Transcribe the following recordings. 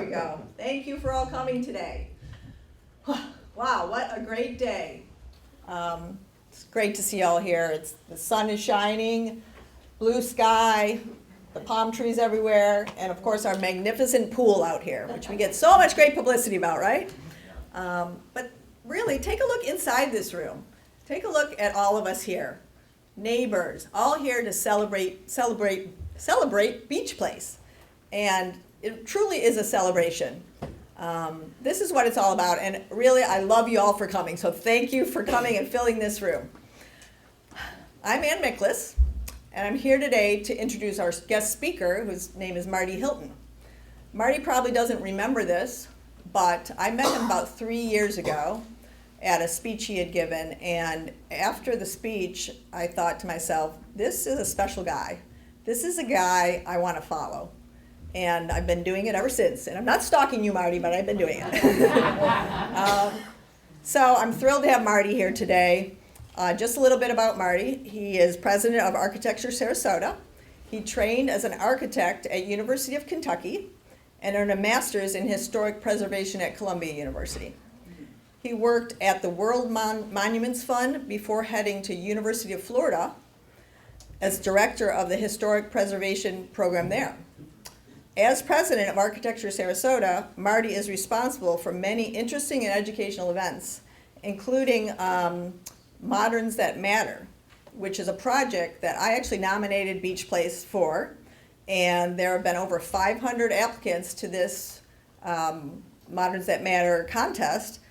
we go. Thank you for all coming today. Wow, what a great day. It's great to see you all here. The sun is shining, blue sky, the palm trees everywhere, and of course our magnificent pool out here, which we get so much great publicity about, right? But really, take a look inside this room. Take a look at all of us here. Neighbors, all here to celebrate Beach Place. And it truly is a celebration. This is what it's all about, and really, I love you all for coming, so thank you for coming and filling this room. I'm Ann Miklas, and I'm here today to introduce our guest speaker, whose name is Marty Hylton. Marty probably doesn't remember this, but I met him about 3 years ago at a speech he had given, and after the speech, I thought to myself, this is a special guy. This is a guy I want to follow. And I've been doing it ever since. And I'm not stalking you, Marty, but I've been doing it. So I'm thrilled to have Marty here today. Just a little bit about Marty. He is president of Architecture Sarasota. He trained as an architect at University of Kentucky and earned a master's in historic preservation at Columbia University. He worked at the World Monuments Fund before heading to University of Florida as director of the historic preservation program there. As president of Architecture Sarasota, Marty is responsible for many interesting and educational events, including Moderns That Matter, which is a project that I actually nominated Beach Place for, and there have been over 500 applicants to this Moderns That Matter contest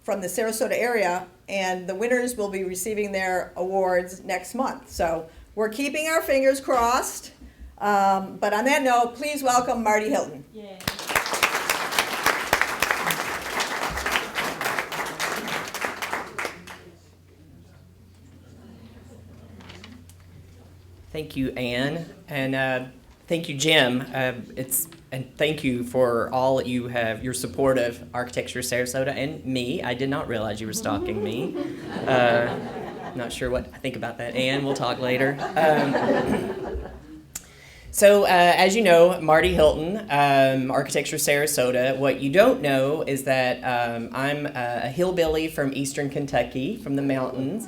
from the Sarasota area, and the winners will be receiving their awards next month. So we're keeping our fingers crossed. But on that note, please welcome Marty Hylton. Yay. Thank you, Ann, and thank you, Jim. And thank you for all you have, your support of Architecture Sarasota and me. I did not realize you were stalking me. Not sure what I think about that, Ann. We'll talk later. So, as you know, Marty Hylton, Architecture Sarasota. What you don't know is that I'm a hillbilly from eastern Kentucky, from the mountains.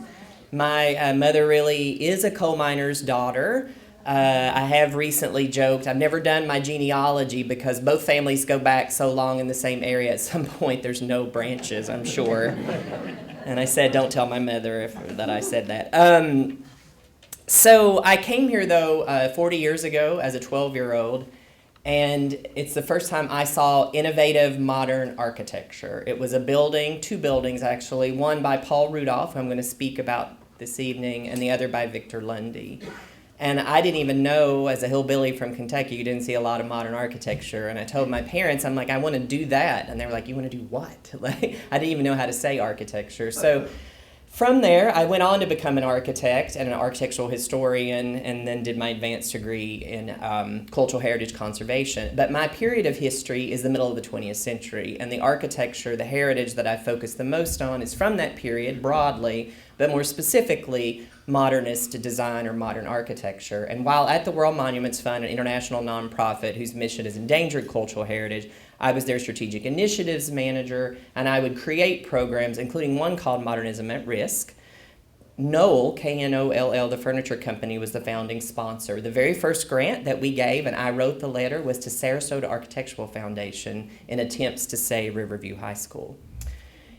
My mother really is a coal miner's daughter. I have recently joked, I've never done my genealogy because both families go back so long in the same area. At some point, there's no branches, I'm sure. And I said, don't tell my mother that I said that. So I came here, though, 40 years ago as a 12-year-old, and it's the first time I saw innovative modern architecture. It was a building, two buildings actually, one by Paul Rudolph, who I'm going to speak about this evening, and the other by Victor Lundy. And I didn't even know, as a hillbilly from Kentucky, you didn't see a lot of modern architecture. And I told my parents, I'm like, I want to do that. And they were like, you want to do what? Like, I didn't even know how to say architecture. So from there, I went on to become an architect and an architectural historian, and then did my advanced degree in cultural heritage conservation. But my period of history is the middle of the 20th century, and the architecture, the heritage that I focus the most on is from that period broadly, but more specifically, modernist design or modern architecture. And while at the World Monuments Fund, an international nonprofit whose mission is endangered cultural heritage, I was their strategic initiatives manager, and I would create programs, including one called Modernism at Risk. Knoll, K-N-O-L-L, the furniture company, was the founding sponsor. The very first grant that we gave, and I wrote the letter, was to Sarasota Architectural Foundation in attempts to save Riverview High School.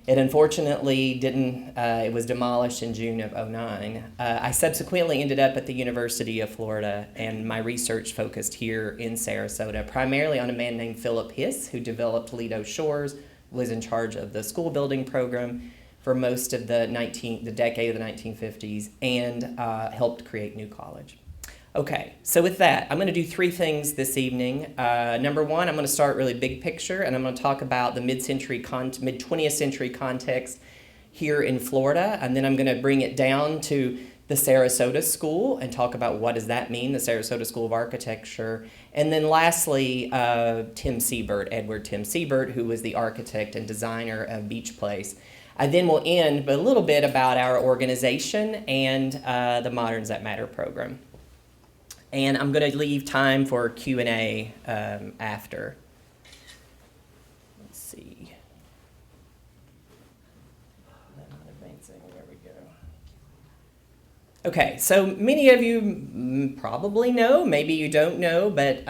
It unfortunately didn't, it was demolished in June of '09. I subsequently ended up at the University of Florida, and my research focused here in Sarasota, primarily on a man named Philip Hiss, who developed Lido Shores, was in charge of the school building program for most of the decade of the 1950s, and helped create New College. Okay, so with that, I'm going to do three things this evening. Number one, I'm going to start really big picture, and I'm going to talk about the mid-20th century context here in Florida, and then I'm going to bring it down to the Sarasota School and talk about what does that mean, the Sarasota School of Architecture. And then lastly, Edward Tim Siebert, who was the architect and designer of Beach Place. I then will end with a little bit about our organization and the Moderns That Matter program. And I'm going to leave time for Q&A after. Okay, so many of you probably know, maybe you don't know, but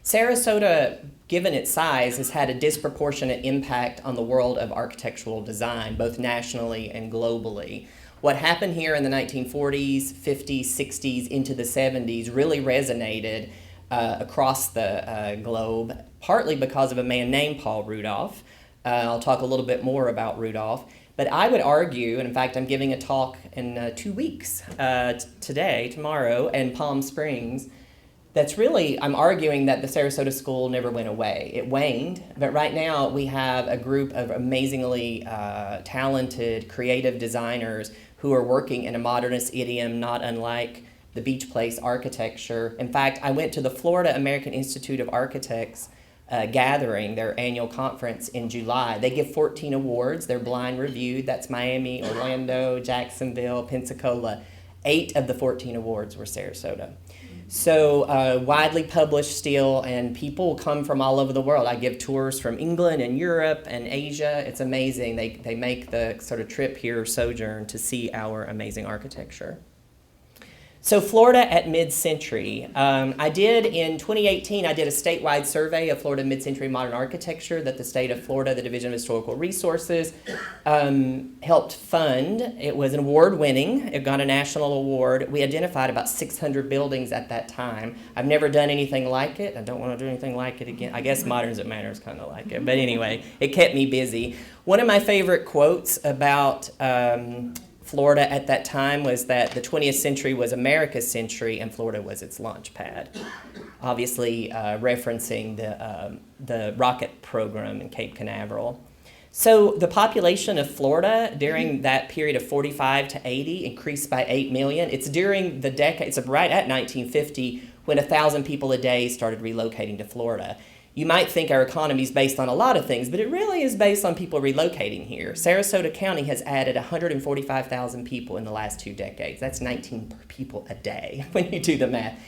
Sarasota, given its size, has had a disproportionate impact on the world of architectural design, both nationally and globally. What happened here in the 1940s, 50s, 60s, into the 70s really resonated across the globe, partly because of a man named Paul Rudolph. I'll talk a little bit more about Rudolph. But I would argue, and in fact I'm giving a talk in 2 weeks, tomorrow, in Palm Springs, that's really, I'm arguing that the Sarasota School never went away. It waned, but right now we have a group of amazingly talented, creative designers who are working in a modernist idiom not unlike the Beach Place architecture. In fact, I went to the Florida American Institute of Architects gathering, their annual conference in July. They give 14 awards. They're blind reviewed. That's Miami, Orlando, Jacksonville, Pensacola. 8 of the 14 awards were Sarasota. So widely published still, and people come from all over the world. I give tours from England and Europe and Asia. It's amazing. They make the sort of trip here, sojourn, to see our amazing architecture. So Florida at mid-century. I did in 2018, I did a statewide survey of Florida mid-century modern architecture that the state of Florida, the Division of Historical Resources, helped fund. It was an award-winning. It got a national award. We identified about 600 buildings at that time. I've never done anything like it. I don't want to do anything like it again. I guess Moderns That Matter is kind of like it. But anyway, it kept me busy. One of my favorite quotes about Florida at that time was that the 20th century was America's century and Florida was its launch pad, obviously referencing the rocket program in Cape Canaveral. So the population of Florida during that period of 45 to 80 increased by 8 million. It's during the decade, it's right at 1950 when 1,000 people a day started relocating to Florida. You might think our economy is based on a lot of things, but it really is based on people relocating here. Sarasota County has added 145,000 people in the last 2 decades. That's 19 people a day when you do the math.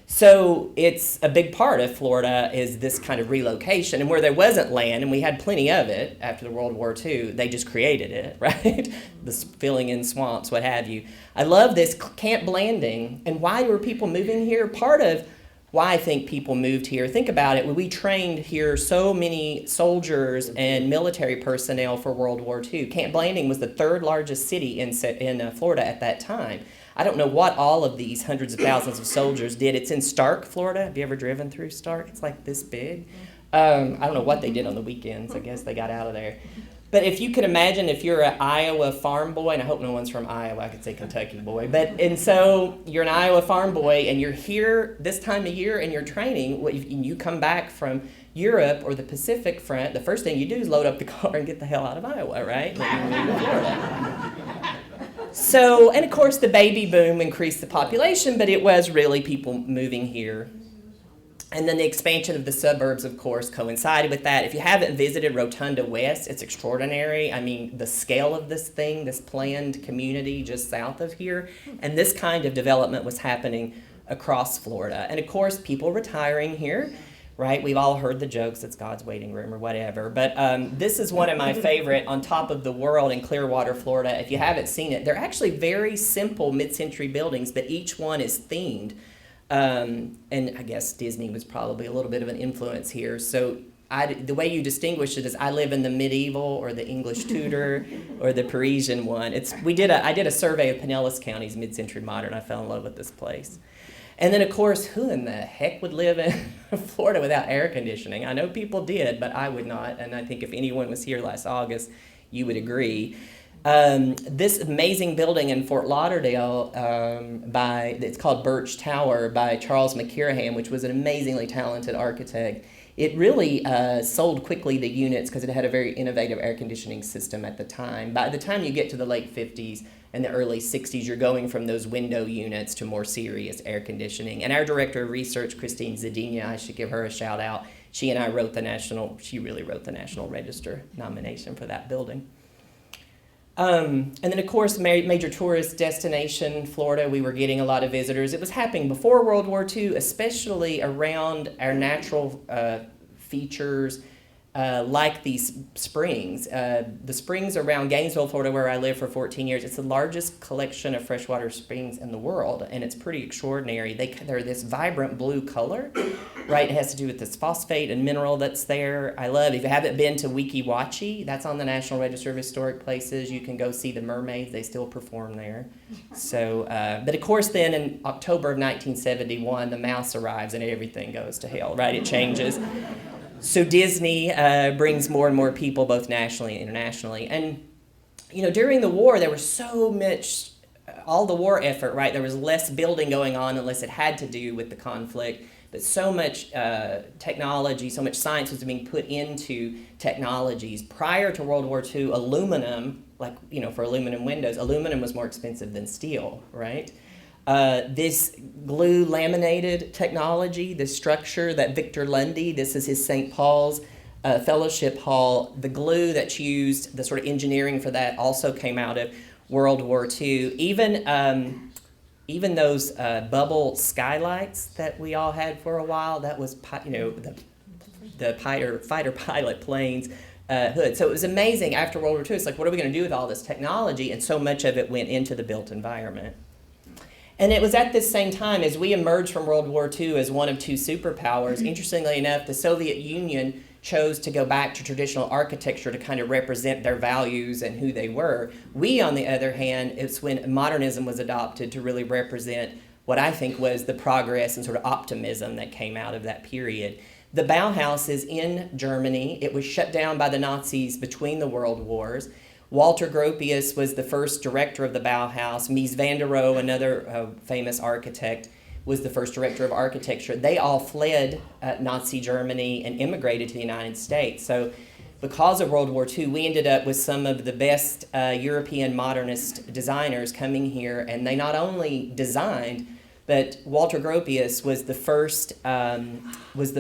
So it's a big part of Florida is this kind of relocation. And where there wasn't land, and we had plenty of it after the World War II, they just created it, right? This filling in swamps, what have you. I love this Camp Blanding. And why were people moving here? Part of why I think people moved here. Think about it. We trained here so many soldiers and military personnel for World War II. Camp Blanding was the 3rd largest city in Florida at that time. I don't know what all of these hundreds of thousands of soldiers did. It's in Stark, Florida. Have you ever driven through Stark? It's like this big. I don't know what they did on the weekends. I guess they got out of there. But if you could imagine if you're an Iowa farm boy, and I hope no one's from Iowa, I could say Kentucky boy, and so you're an Iowa farm boy and you're here this time of year and you're training, and you come back from Europe or the Pacific front, the first thing you do is load up the car and get the hell out of Iowa, right? So, and of course the baby boom increased the population, but it was really people moving here. And then the expansion of the suburbs, of course, coincided with that. If you haven't visited Rotunda West, it's extraordinary. I mean, the scale of this thing, this planned community just south of here, and this kind of development was happening across Florida. And of course, people retiring here, right? We've all heard the jokes, it's God's waiting room or whatever. But this is one of my favorite, On Top of the World in Clearwater, Florida. If you haven't seen it, they're actually very simple mid-century buildings, but each one is themed. And I guess Disney was probably a little bit of an influence here. So the way you distinguish it is I live in the medieval or the English Tudor or the Parisian one. I did a survey of Pinellas County's mid-century modern. I fell in love with this place. And then, of course, who in the heck would live in Florida without air conditioning? I know people did, but I would not. And I think if anyone was here last August, you would agree. This amazing building in Fort Lauderdale it's called Birch Tower by Charles McKirahan, which was an amazingly talented architect. It really sold quickly the units because it had a very innovative air conditioning system at the time. By the time you get to the late 50s and the early 60s, you're going from those window units to more serious air conditioning. And our director of research, Christine Zadina, I should give her a shout out. She and I she really wrote the National Register nomination for that building. And then, of course, major tourist destination, Florida, we were getting a lot of visitors. It was happening before World War II, especially around our natural features like these springs. The springs around Gainesville, Florida, where I lived for 14 years, it's the largest collection of freshwater springs in the world, and it's pretty extraordinary. They're this vibrant blue color, right? It has to do with this phosphate and mineral that's there. I love, if you haven't been to Weeki Wachee, that's on the National Register of Historic Places. You can go see the mermaids. They still perform there. So, but of course then in October of 1971, the mouse arrives and everything goes to hell, right? It changes. So Disney brings more and more people, both nationally and internationally. And, you know, during the war, there was so much, all the war effort, right? There was less building going on unless it had to do with the conflict. But so much technology, so much science was being put into technologies. Prior to World War II, aluminum, like, you know, for aluminum windows, aluminum was more expensive than steel, right? This glue laminated technology, this structure that Victor Lundy, this is his St. Paul's Fellowship Hall, the glue that's used, the sort of engineering for that also came out of World War II. Even those bubble skylights that we all had for a while, that was, you know, the fighter pilot planes hood. So it was amazing after World War II. It's like, what are we going to do with all this technology? And so much of it went into the built environment. And it was at this same time as we emerged from World War II as one of two superpowers. Interestingly enough, the Soviet Union chose to go back to traditional architecture to kind of represent their values and who they were. We, on the other hand, it's when modernism was adopted to really represent what I think was the progress and sort of optimism that came out of that period. The Bauhaus is in Germany. It was shut down by the Nazis between the world wars. Walter Gropius was the first director of the Bauhaus. Mies van der Rohe, another famous architect, was the first director of architecture. They all fled Nazi Germany and immigrated to the United States. So because of World War II, we ended up with some of the best European modernist designers coming here, and they not only designed, but Walter Gropius was the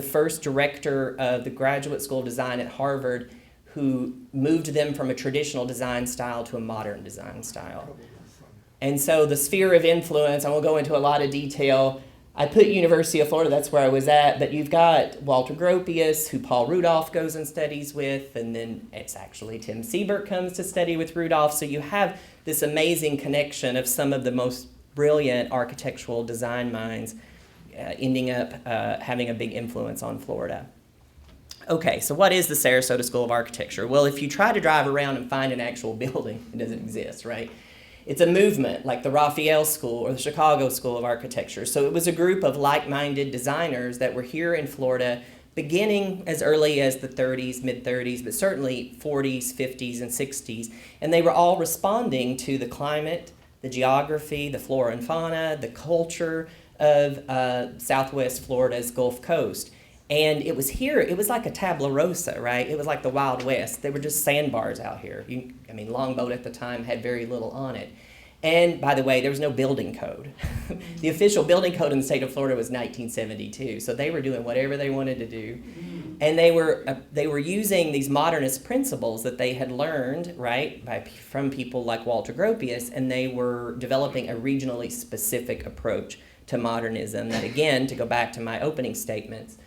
first director of the Graduate School of Design at Harvard, who moved them from a traditional design style to a modern design style. And so the sphere of influence, I won't go into a lot of detail. I put University of Florida, that's where I was at, but you've got Walter Gropius, who Paul Rudolph goes and studies with, and then it's actually Tim Siebert comes to study with Rudolph. So you have this amazing connection of some of the most brilliant architectural design minds ending up having a big influence on Florida. Okay, so what is the Sarasota School of Architecture? Well, if you try to drive around and find an actual building, it doesn't exist, right? It's a movement like the Raphael School or the Chicago School of Architecture. So it was a group of like-minded designers that were here in Florida beginning as early as the 30s, mid-30s, but certainly 40s, 50s, and 60s. And they were all responding to the climate, the geography, the flora and fauna, the culture of Southwest Florida's Gulf Coast. And it was here, it was like a tabula rasa, right? It was like the Wild West. They were just sandbars out here. Longboat at the time had very little on it. And by the way, there was no building code. The official building code in the state of Florida was 1972. So they were doing whatever they wanted to do. And they were using these modernist principles that they had learned, right, from people like Walter Gropius, and they were developing a regionally specific approach to modernism that, again, to go back to my opening statements,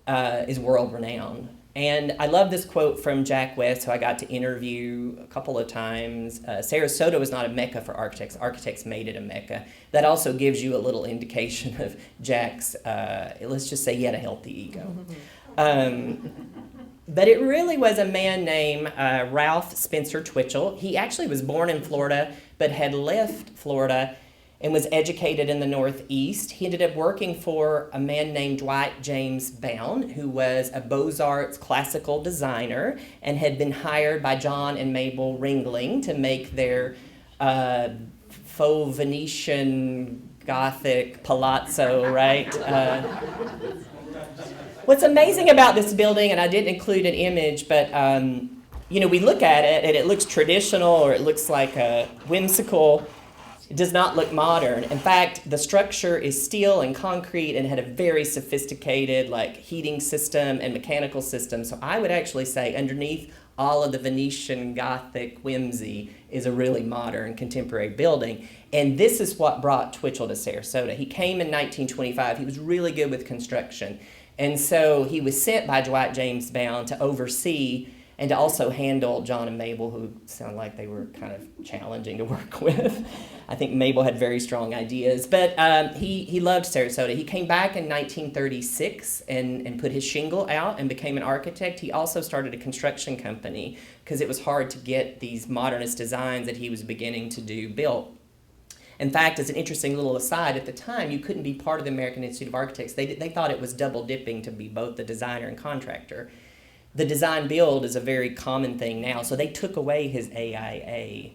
is world-renowned. And I love this quote from Jack West, who I got to interview a couple of times. Sarasota was not a mecca for architects. Architects made it a mecca. That also gives you a little indication of Jack's, let's just say he had a healthy ego. But it really was a man named Ralph Spencer Twitchell. He actually was born in Florida, but had left Florida and was educated in the Northeast. He ended up working for a man named Dwight James Bown, who was a Beaux-Arts classical designer and had been hired by John and Mabel Ringling to make their faux Venetian Gothic palazzo, right? What's amazing about this building, and I didn't include an image, but we look at it and it looks traditional or it looks like whimsical. It does not look modern. In fact, the structure is steel and concrete and had a very sophisticated heating system and mechanical system. So I would actually say underneath all of the Venetian Gothic whimsy is a really modern contemporary building. And this is what brought Twitchell to Sarasota. He came in 1925. He was really good with construction. And so he was sent by Dwight James Bound to oversee and to also handle John and Mabel, who sound like they were kind of challenging to work with. I think Mabel had very strong ideas, but he loved Sarasota. He came back in 1936 and put his shingle out and became an architect. He also started a construction company because it was hard to get these modernist designs that he was beginning to do built. In fact, as an interesting little aside, at the time, you couldn't be part of the American Institute of Architects. They thought it was double dipping to be both the designer and contractor. The design build is a very common thing now, so they took away his AIA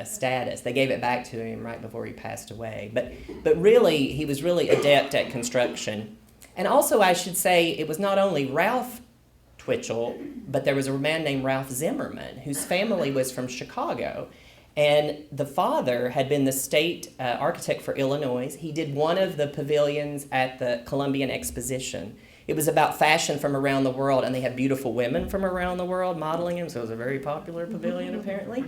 status. They gave it back to him right before he passed away. But really, he was really adept at construction. And also, I should say, it was not only Ralph Twitchell, but there was a man named Ralph Zimmerman, whose family was from Chicago. And the father had been the state architect for Illinois. He did one of the pavilions at the Columbian Exposition. It was about fashion from around the world, and they had beautiful women from around the world modeling him, so it was a very popular pavilion, apparently.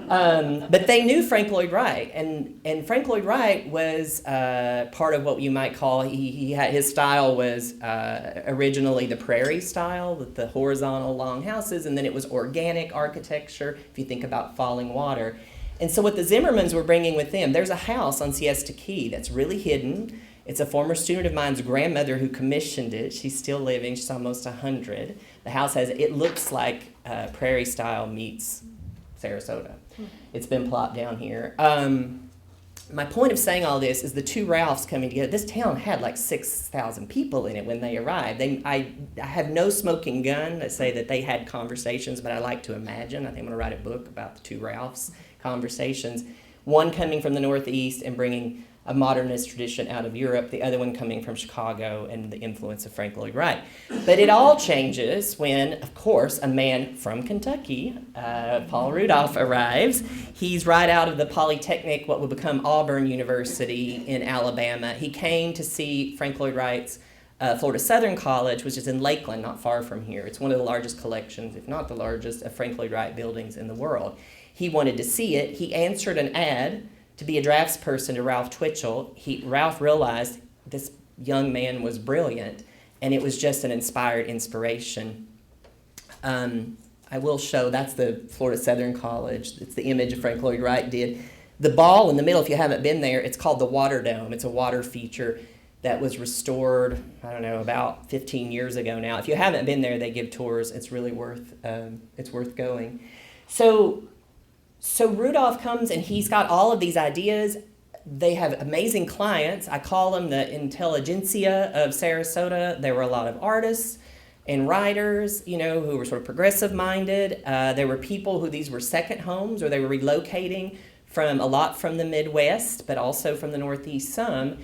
But they knew Frank Lloyd Wright, and Frank Lloyd Wright was part of what you might call, his style was originally the prairie style, with the horizontal long houses, and then it was organic architecture, if you think about falling water. And so what the Zimmermans were bringing with them, there's a house on Siesta Key that's really hidden. It's a former student of mine's grandmother who commissioned it. She's still living. She's almost 100. The house it looks like prairie style meets Sarasota. It's been plopped down here. My point of saying all this is the two Ralphs coming together. This town had like 6,000 people in it when they arrived. I have no smoking gun to say that they had conversations, but I like to imagine. I think I'm going to write a book about the two Ralphs' conversations. One coming from the Northeast and bringing a modernist tradition out of Europe, the other one coming from Chicago and the influence of Frank Lloyd Wright. But it all changes when, of course, a man from Kentucky, Paul Rudolph, arrives. He's right out of the Polytechnic, what would become Auburn University in Alabama. He came to see Frank Lloyd Wright's Florida Southern College, which is in Lakeland, not far from here. It's one of the largest collections, if not the largest, of Frank Lloyd Wright buildings in the world. He wanted to see it. He answered an ad to be a draftsperson to Ralph Twitchell. Ralph realized this young man was brilliant, and it was just an inspired inspiration. I will show, that's the Florida Southern College. It's the image of Frank Lloyd Wright did. The ball in the middle, if you haven't been there, it's called the Water Dome. It's a water feature that was restored, I don't know, about 15 years ago now. If you haven't been there, they give tours. It's really worth going. So Rudolph comes and he's got all of these ideas. They have amazing clients. I call them the intelligentsia of Sarasota. There were a lot of artists and writers, who were sort of progressive minded. There were people who these were second homes, or they were relocating from a lot from the Midwest, but also from the Northeast some.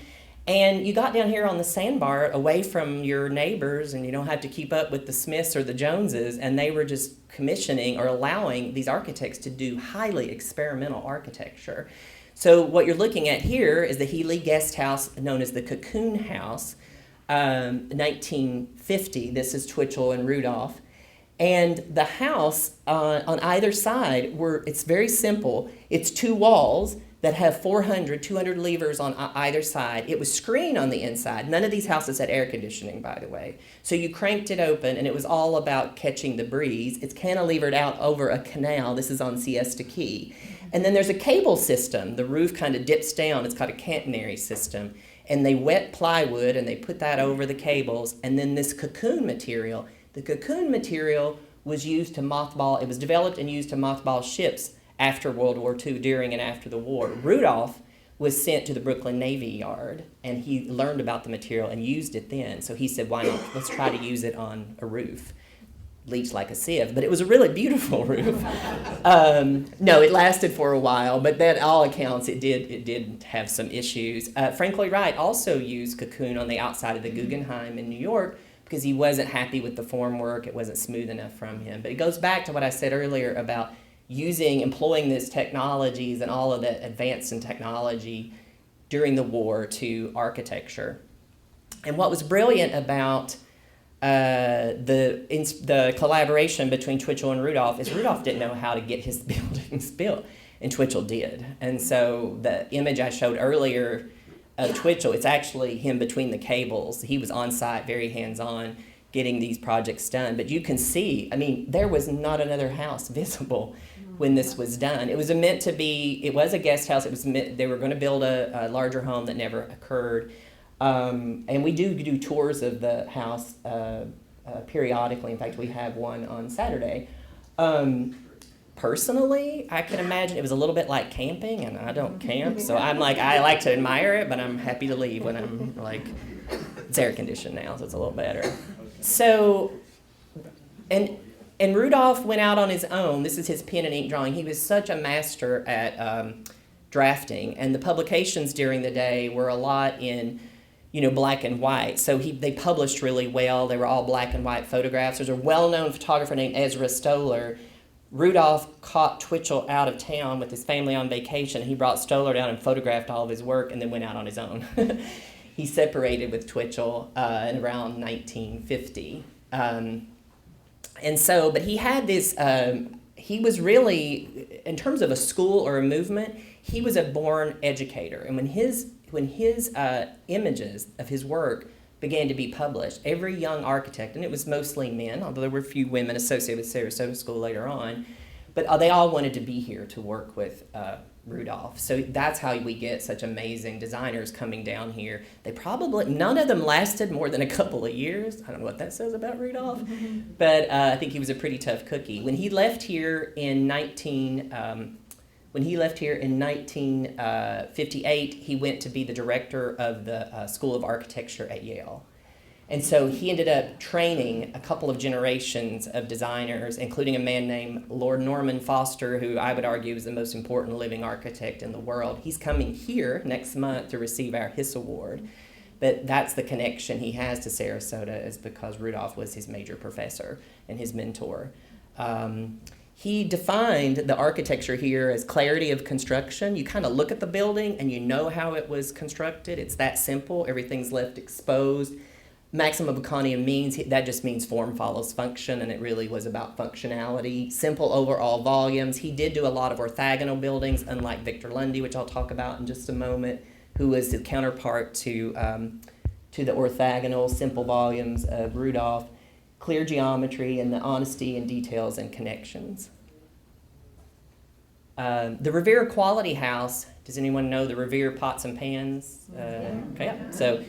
And you got down here on the sandbar away from your neighbors, and you don't have to keep up with the Smiths or the Joneses, and they were just commissioning or allowing these architects to do highly experimental architecture. So what you're looking at here is the Healy Guest House, known as the Cocoon House, 1950. This is Twitchell and Rudolph. And the house on either side, it's very simple. It's two walls that have 200 levers on either side. It was screened on the inside. None of these houses had air conditioning, by the way. So you cranked it open, and it was all about catching the breeze. It's cantilevered out over a canal. This is on Siesta Key. And then there's a cable system. The roof kind of dips down. It's called a catenary system. And they wet plywood, and they put that over the cables. And then this cocoon material. The cocoon material was used to mothball. It was developed and used to mothball ships after World War II, during and after the war. Rudolph was sent to the Brooklyn Navy Yard, and he learned about the material and used it then. So he said, why not? Let's try to use it on a roof. Leaks like a sieve, but it was a really beautiful roof. No, it lasted for a while, but at all accounts, it did have some issues. Frank Lloyd Wright also used cocoon on the outside of the Guggenheim in New York because he wasn't happy with the formwork. It wasn't smooth enough from him. But it goes back to what I said earlier about employing these technologies and all of that advance in technology during the war to architecture. And what was brilliant about the collaboration between Twitchell and Rudolph is Rudolph didn't know how to get his buildings built, and Twitchell did. And so the image I showed earlier of Twitchell. It's actually him between the cables. He was on site, very hands-on, getting these projects done. But you can see, I mean, there was not another house visible when this was done. It was a guest house. They were going to build a larger home that never occurred. And we do tours of the house periodically. In fact, we have one on Saturday. Personally, I can imagine it was a little bit like camping, and I don't camp, so I like to admire it, but I'm happy to leave when I'm like, it's air conditioned now, so it's a little better. So, and Rudolph went out on his own. This is his pen and ink drawing. He was such a master at drafting, and the publications during the day were a lot in, black and white. So they published really well. They were all black and white photographs. There's a well-known photographer named Ezra Stoller. Rudolph caught Twitchell out of town with his family on vacation. He brought Stoller down and photographed all of his work and then went out on his own. He separated with Twitchell in around 1950. But he had this, he was really, in terms of a school or a movement, he was a born educator. And when his images of his work began to be published, every young architect, and it was mostly men, although there were a few women associated with Sarasota School later on, but they all wanted to be here to work with Rudolph. So that's how we get such amazing designers coming down here. None of them lasted more than a couple of years. I don't know what that says about Rudolph, but I think he was a pretty tough cookie. When he left here in 1958, he went to be the director of the School of Architecture at Yale. And so he ended up training a couple of generations of designers, including a man named Lord Norman Foster, who I would argue is the most important living architect in the world. He's coming here next month to receive our Hiss Award. But that's the connection he has to Sarasota, is because Rudolph was his major professor and his mentor. He defined the architecture here as clarity of construction. You kind of look at the building and you know how it was constructed. It's that simple. Everything's left exposed. Maximum economy means, that just means form follows function, and it really was about functionality. Simple overall volumes. He did do a lot of orthogonal buildings, unlike Victor Lundy, which I'll talk about in just a moment, who was the counterpart to the orthogonal simple volumes of Rudolph. Clear geometry and the honesty in details and connections. The Revere Quality House, does anyone know the Revere Pots and Pans? Okay, so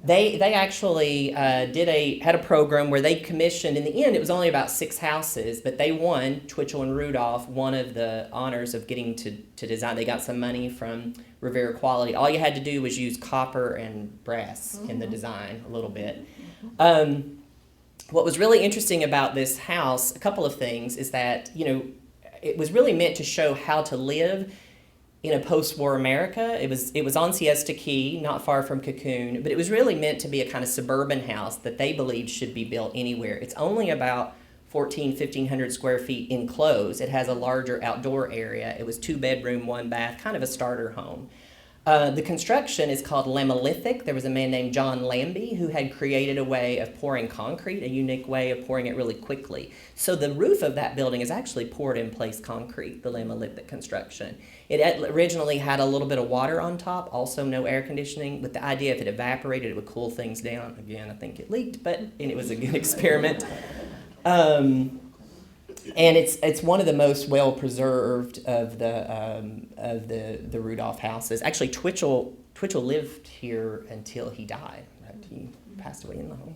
they actually had a program where they commissioned, in the end it was only about 6 houses, but they won, Twitchell and Rudolph, one of the honors of getting to design. They got some money from Revere Quality. All you had to do was use copper and brass in the design a little bit. What was really interesting about this house, a couple of things, is that, it was really meant to show how to live in a post-war America. It was on Siesta Key, not far from Cocoon, but it was really meant to be a kind of suburban house that they believed should be built anywhere. It's only about 1,500 square feet enclosed. It has a larger outdoor area. It was 2-bedroom, 1 bath, kind of a starter home. The construction is called lemolithic. There was a man named John Lambie who had created a way of pouring concrete, a unique way of pouring it really quickly. So the roof of that building is actually poured in place concrete, the lemolithic construction. It originally had a little bit of water on top, also no air conditioning, with the idea if it evaporated, it would cool things down. Again, I think it leaked, and it was a good experiment. And it's one of the most well preserved of the Rudolph houses. Actually, Twitchell lived here until he died. Right? He passed away in the home.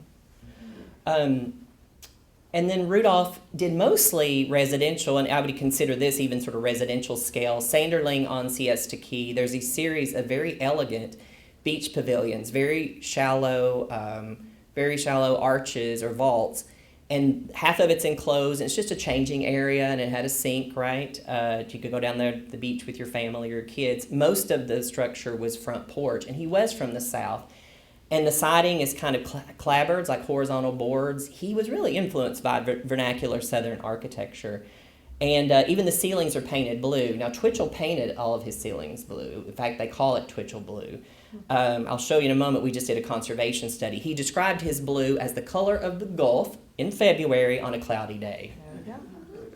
And then Rudolph did mostly residential, and I would consider this even sort of residential scale. Sanderling on Siesta Key. There's a series of very elegant beach pavilions, very shallow arches or vaults. And half of it's enclosed, and it's just a changing area, and it had a sink, right? You could go down there to the beach with your family or your kids. Most of the structure was front porch, and he was from the South. And the siding is kind of clapboards, like horizontal boards. He was really influenced by vernacular Southern architecture. And even the ceilings are painted blue. Now, Twitchell painted all of his ceilings blue. In fact, they call it Twitchell blue. I'll show you in a moment. We just did a conservation study. He described his blue as the color of the Gulf in February on a cloudy day.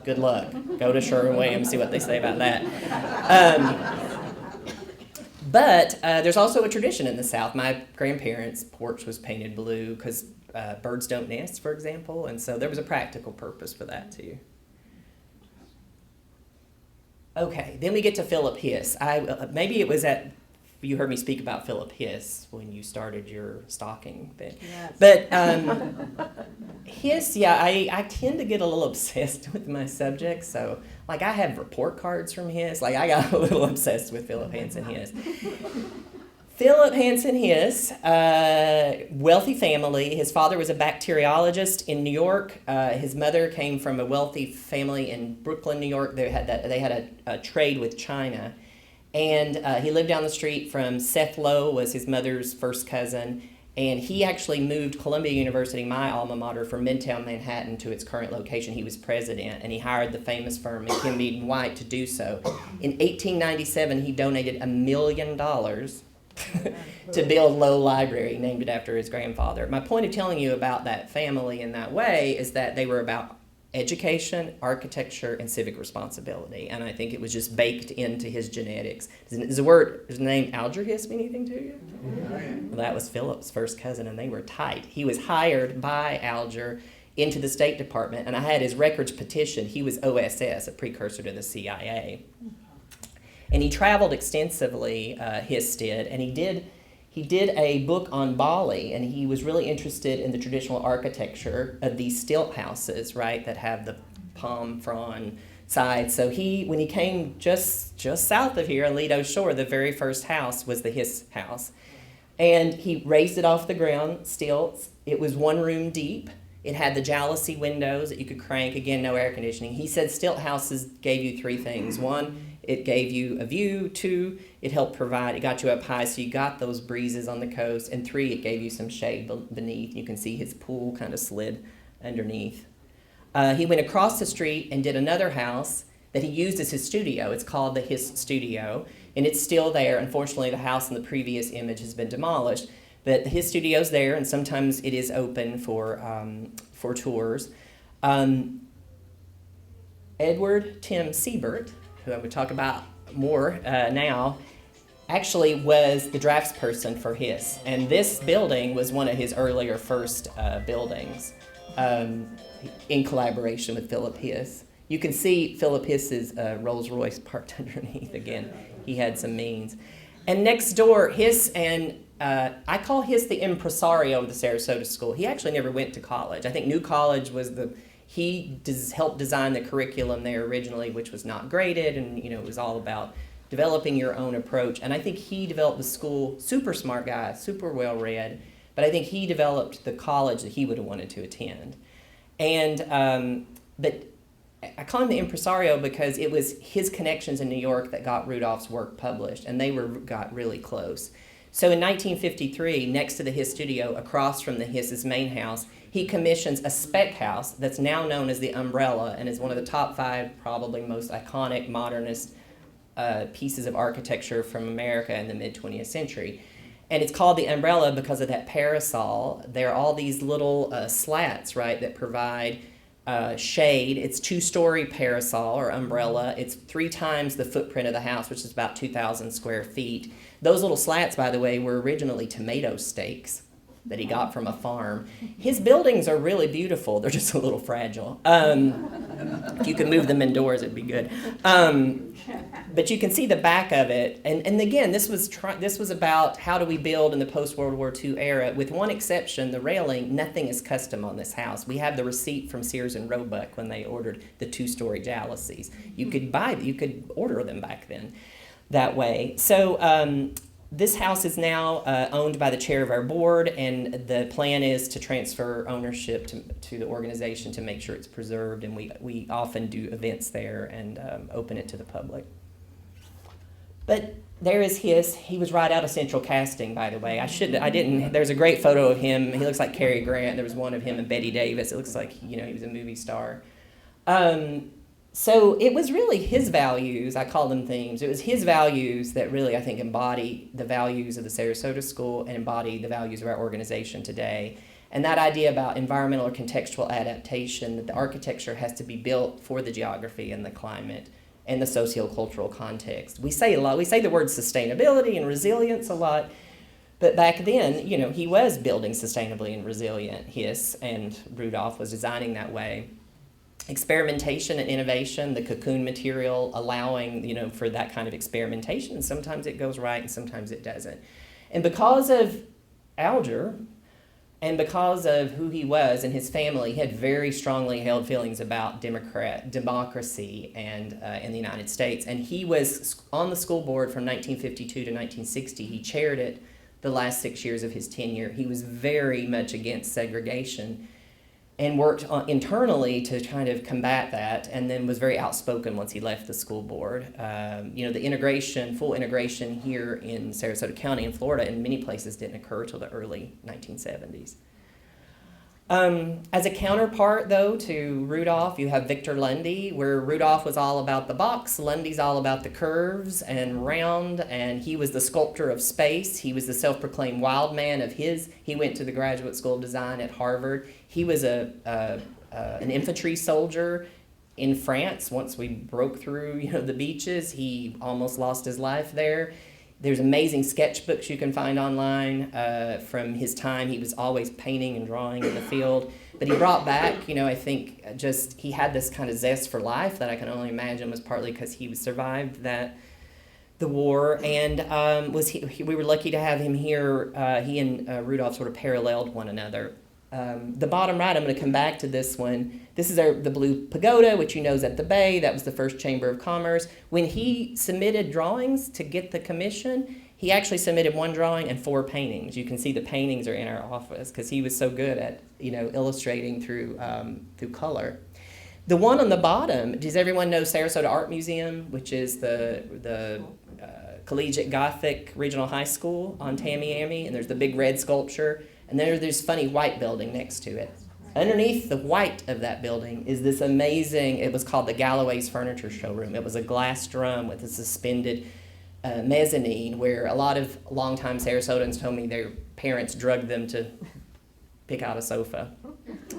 Good luck. Go to Sherwin-Williams, see what they say about that. But there's also a tradition in the South. My grandparents' porch was painted blue because birds don't nest, for example, and so there was a practical purpose for that too. Okay, then we get to Philip Hiss. Maybe it was you heard me speak about Philip Hiss when you started your stalking thing. Yes. But Hiss, yeah, I tend to get a little obsessed with my subjects. So, like, I have report cards from Hiss. Like, I got a little obsessed with Philip Hansen Hiss. Philip Hansen Hiss, wealthy family. His father was a bacteriologist in New York. His mother came from a wealthy family in Brooklyn, New York. They had a trade with China. And he lived down the street from Seth Lowe, was his mother's first cousin. And he actually moved Columbia University, my alma mater, from Midtown Manhattan to its current location. He was president, and he hired the famous firm McKinley and White to do so. In 1897, he donated $1 million to build Lowe Library, named it after his grandfather. My point of telling you about that family in that way is that they were about education, architecture, and civic responsibility. And I think it was just baked into his genetics. Does the name Alger Hiss mean anything to you? Well, that was Philip's first cousin, and they were tight. He was hired by Alger into the State Department, and I had his records petitioned. He was OSS, a precursor to the CIA. And he traveled extensively, Hiss did, and he did a book on Bali, and he was really interested in the traditional architecture of these stilt houses, right, that have the palm frond sides. So when he came just south of here on Lido Shore, the very first house was the Hiss house. And he raised it off the ground, stilts. It was 1 room deep. It had the jalousie windows that you could crank. Again, no air conditioning. He said stilt houses gave you 3 things. 1, it gave you a view. 2, it got you up high, so you got those breezes on the coast. And 3, it gave you some shade beneath. You can see his pool kind of slid underneath. He went across the street and did another house that he used as his studio. It's called the Hiss Studio, and it's still there. Unfortunately, the house in the previous image has been demolished, but his studio's there, and sometimes it is open for tours. Edward Tim Siebert, who I would talk about more now, actually was the draftsperson for Hiss. And this building was one of his earlier first buildings in collaboration with Philip Hiss. You can see Philip Hiss's Rolls Royce parked underneath. Again, he had some means. And next door, Hiss and I call Hiss the impresario of the Sarasota School. He actually never went to college. I think New College was he helped design the curriculum there originally, which was not graded, and it was all about developing your own approach. And I think he developed the school, super smart guy, super well read, but I think he developed the college that he would have wanted to attend. And but I call him the impresario because it was his connections in New York that got Rudolph's work published, and they got really close. So in 1953, next to the Hiss studio, across from the Hiss's main house, he commissions a spec house that's now known as the Umbrella and is one of the top 5 probably most iconic modernist pieces of architecture from America in the mid-20th century. And it's called the Umbrella because of that parasol. There are all these little slats, right, that provide shade. It's 2-story parasol or umbrella. It's 3 times the footprint of the house, which is about 2,000 square feet. Those little slats, by the way, were originally tomato stakes that he got from a farm. His buildings are really beautiful. They're just a little fragile. If you could move them indoors, it'd be good. But you can see the back of it. And again, this was about how do we build in the post-World War II era. With one exception, the railing, nothing is custom on this house. We have the receipt from Sears and Roebuck when they ordered the 2-story jalousies. You could order them back then that way. So this house is now owned by the chair of our board, and the plan is to transfer ownership to the organization to make sure it's preserved, and we often do events there and open it to the public. But there is Hiss. He was right out of Central Casting, by the way. There's a great photo of him. He looks like Cary Grant. There was one of him and Betty Davis. It looks like, he was a movie star. So it was really his values, I call them themes. It was his values that really, I think, embody the values of the Sarasota School and embody the values of our organization today. And that idea about environmental or contextual adaptation, that the architecture has to be built for the geography and the climate and the sociocultural context. We say the word sustainability and resilience a lot, but back then, he was building sustainably and resilient, and Rudolph was designing that way. Experimentation and innovation, the cocoon material allowing, for that kind of experimentation. Sometimes it goes right and sometimes it doesn't. And because of Alger, and because of who he was and his family, he had very strongly held feelings about democracy and in the United States. And he was on the school board from 1952 to 1960. He chaired it the last 6 years of his tenure. He was very much against segregation and worked internally to kind of combat that, and then was very outspoken once he left the school board. The full integration here in Sarasota County in Florida in many places didn't occur till the early 1970s. As a counterpart, though, to Rudolph, you have Victor Lundy, where Rudolph was all about the box, Lundy's all about the curves and round, and he was the sculptor of space. He was the self-proclaimed wild man of he went to the Graduate School of Design at Harvard. He was an infantry soldier in France. Once we broke through, the beaches, he almost lost his life there. There's amazing sketchbooks you can find online from his time. He was always painting and drawing in the field. But he brought back, I think he had this kind of zest for life that I can only imagine was partly because he survived the war. And we were lucky to have him here. He and Rudolph sort of paralleled one another. The bottom right, I'm going to come back to this one. This is the Blue Pagoda, which is at the Bay. That was the first Chamber of Commerce. When he submitted drawings to get the commission, he actually submitted one drawing and 4 paintings. You can see the paintings are in our office because he was so good at illustrating through color. The one on the bottom, does everyone know Sarasota Art Museum, which is the Collegiate Gothic Regional High School on Tamiami, and there's the big red sculpture. And there's this funny white building next to it. Underneath the white of that building is this amazing, it was called the Galloway's Furniture Showroom. It was a glass drum with a suspended mezzanine where a lot of longtime Sarasotans told me their parents drugged them to pick out a sofa.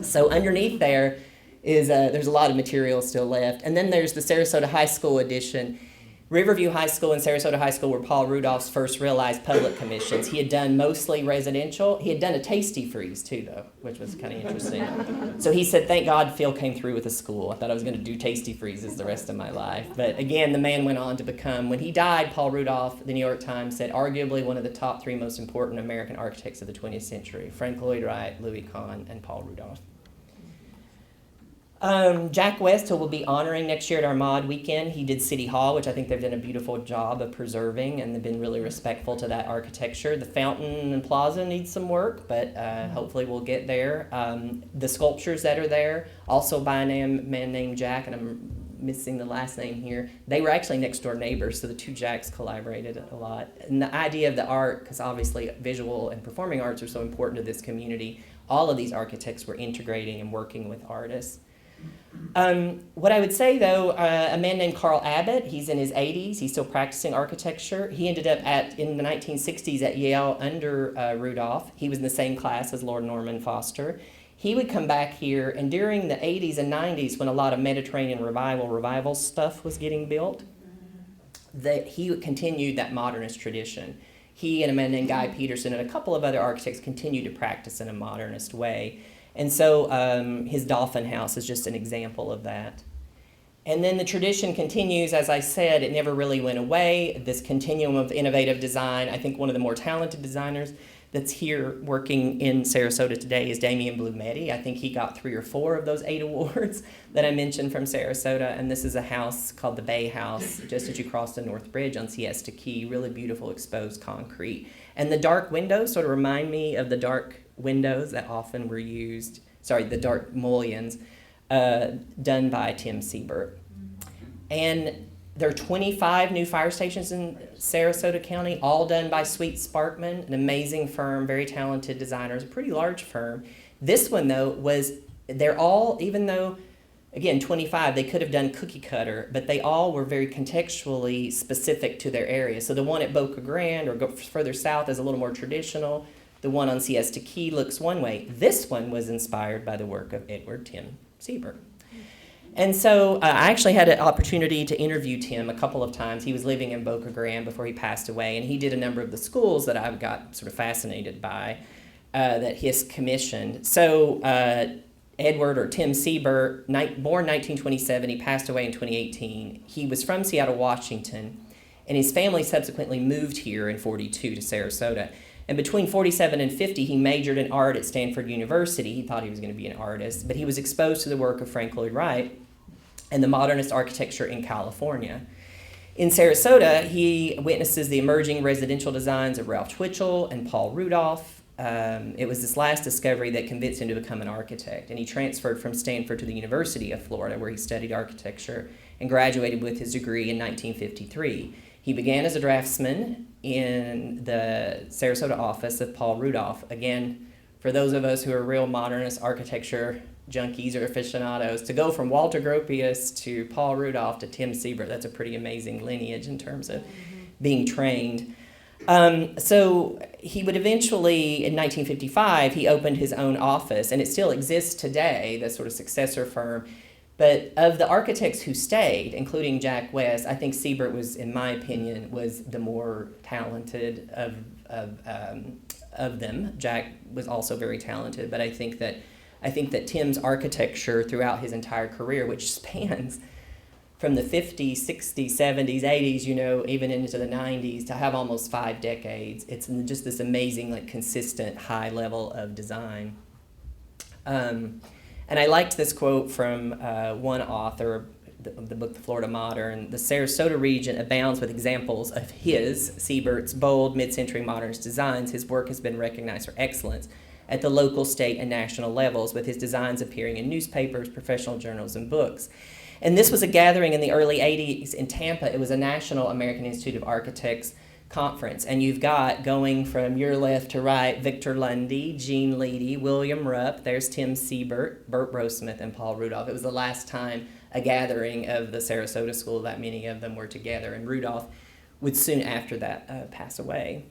So underneath there is, there's a lot of material still left. And then there's the Sarasota High School edition. Riverview High School and Sarasota High School were Paul Rudolph's first realized public commissions. He had done mostly residential. He had done a tasty freeze too, though, which was kind of interesting. So he said, thank God Phil came through with a school. I thought I was going to do tasty freezes the rest of my life. But again, the man went on to become, when he died, Paul Rudolph, the New York Times said, arguably one of the top 3 most important American architects of the 20th century. Frank Lloyd Wright, Louis Kahn, and Paul Rudolph. Jack West, who we'll be honoring next year at our mod weekend, he did City Hall, which I think they've done a beautiful job of preserving, and they've been really respectful to that architecture. The fountain and plaza needs some work, but hopefully we'll get there. The sculptures that are there, also by a man named Jack, and I'm missing the last name here, they were actually next door neighbors, so the 2 Jacks collaborated a lot. And the idea of the art, because obviously visual and performing arts are so important to this community, all of these architects were integrating and working with artists. What I would say, though, a man named Carl Abbott, he's in his 80s, he's still practicing architecture. He ended up in the 1960s at Yale under Rudolph. He was in the same class as Lord Norman Foster. He would come back here, and during the 80s and 90s, when a lot of Mediterranean revival stuff was getting built, he continued that modernist tradition. He and a man named Guy Peterson and a couple of other architects continued to practice in a modernist way. And so his Dolphin House is just an example of that. And then the tradition continues, as I said, it never really went away. This continuum of innovative design, I think one of the more talented designers that's here working in Sarasota today is Damian Blumetti. I think he got 3 or 4 of those 8 awards that I mentioned from Sarasota. And this is a house called the Bay House, just as you cross the North Bridge on Siesta Key, really beautiful exposed concrete. And the dark windows sort of remind me of the dark windows that often were used, the dark mullions, done by Tim Siebert. And there are 25 new fire stations in Sarasota County, all done by Sweet Sparkman, an amazing firm, very talented designers, a pretty large firm. This one, though, they're all, even though, again, 25, they could have done cookie cutter, but they all were very contextually specific to their area. So the one at Boca Grande, or go further south, is a little more traditional. The one on Siesta Key looks one way. This one was inspired by the work of Edward Tim Siebert. And so I actually had an opportunity to interview Tim a couple of times. He was living in Boca Grande before he passed away, and he did a number of the schools that I got sort of fascinated by that he has commissioned. So Edward, or Tim Siebert, born 1927, he passed away in 2018. He was from Seattle, Washington, and his family subsequently moved here in 42 to Sarasota. And between 47 and 50, he majored in art at Stanford University. He thought he was going to be an artist, but he was exposed to the work of Frank Lloyd Wright and the modernist architecture in California. In Sarasota, he witnesses the emerging residential designs of Ralph Twitchell and Paul Rudolph. It was this last discovery that convinced him to become an architect, and he transferred from Stanford to the University of Florida, where he studied architecture and graduated with his degree in 1953. He began as a draftsman in the Sarasota office of Paul Rudolph. Again, for those of us who are real modernist architecture junkies or aficionados, to go from Walter Gropius to Paul Rudolph to Tim Siebert, that's a pretty amazing lineage in terms of being trained. So he would eventually, in 1955, he opened his own office, and it still exists today, the sort of successor firm. But of the architects who stayed, including Jack West, I think Siebert was, in my opinion, was the more talented of them. Jack was also very talented, but I think that Tim's architecture throughout his entire career, which spans from the 50s, 60s, 70s, 80s, even into the 90s, to have almost 5 decades, it's just this amazing, consistent high level of design. And I liked this quote from one author of the book, The Florida Modern. The Sarasota region abounds with examples of Siebert's, bold mid-century modernist designs. His work has been recognized for excellence at the local, state, and national levels, with his designs appearing in newspapers, professional journals, and books. And this was a gathering in the early 80s in Tampa. It was a National American Institute of Architects conference, and you've got, going from your left to right, Victor Lundy, Gene Leedy, William Rupp, there's Tim Siebert, Bert Brosmith, and Paul Rudolph. It was the last time a gathering of the Sarasota School that many of them were together, and Rudolph would soon after that pass away.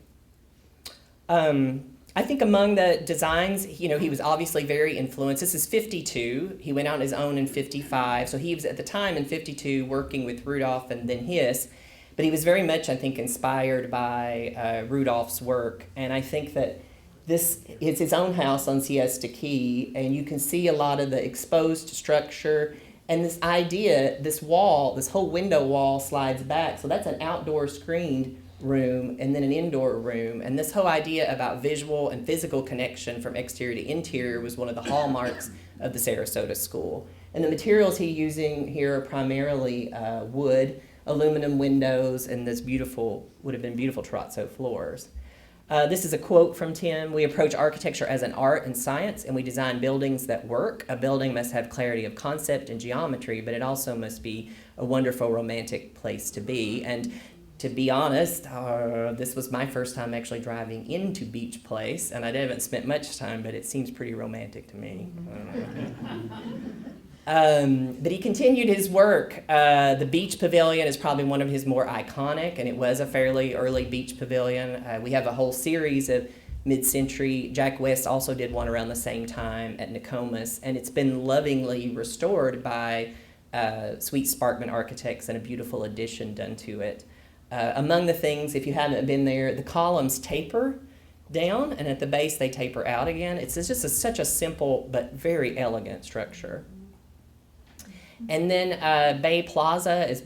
I think among the designs, he was obviously very influenced. This is 52. He went out on his own in 55, so he was at the time in 52 working with Rudolph and then Hiss. But he was very much, I think, inspired by Rudolph's work. And I think that this is his own house on Siesta Key, and you can see a lot of the exposed structure. And this idea, this wall, this whole window wall slides back. So that's an outdoor screened room and then an indoor room. And this whole idea about visual and physical connection from exterior to interior was one of the hallmarks of the Sarasota School. And the materials he's using here are primarily wood, aluminum windows, and this would have been beautiful terrazzo floors. This is a quote from Tim. "We approach architecture as an art and science, and we design buildings that work. A building must have clarity of concept and geometry, but it also must be a wonderful, romantic place to be." And to be honest, this was my first time actually driving into Beach Place, and I haven't spent much time, but it seems pretty romantic to me. But he continued his work. The Beach Pavilion is probably one of his more iconic, and it was a fairly early beach pavilion. We have a whole series of mid-century. Jack West also did one around the same time at Nokomis, and it's been lovingly restored by Sweet Sparkman Architects, and a beautiful addition done to it. Among the things, if you haven't been there, the columns taper down, and at the base they taper out again. It's just such a simple but very elegant structure. And then Bay Plaza is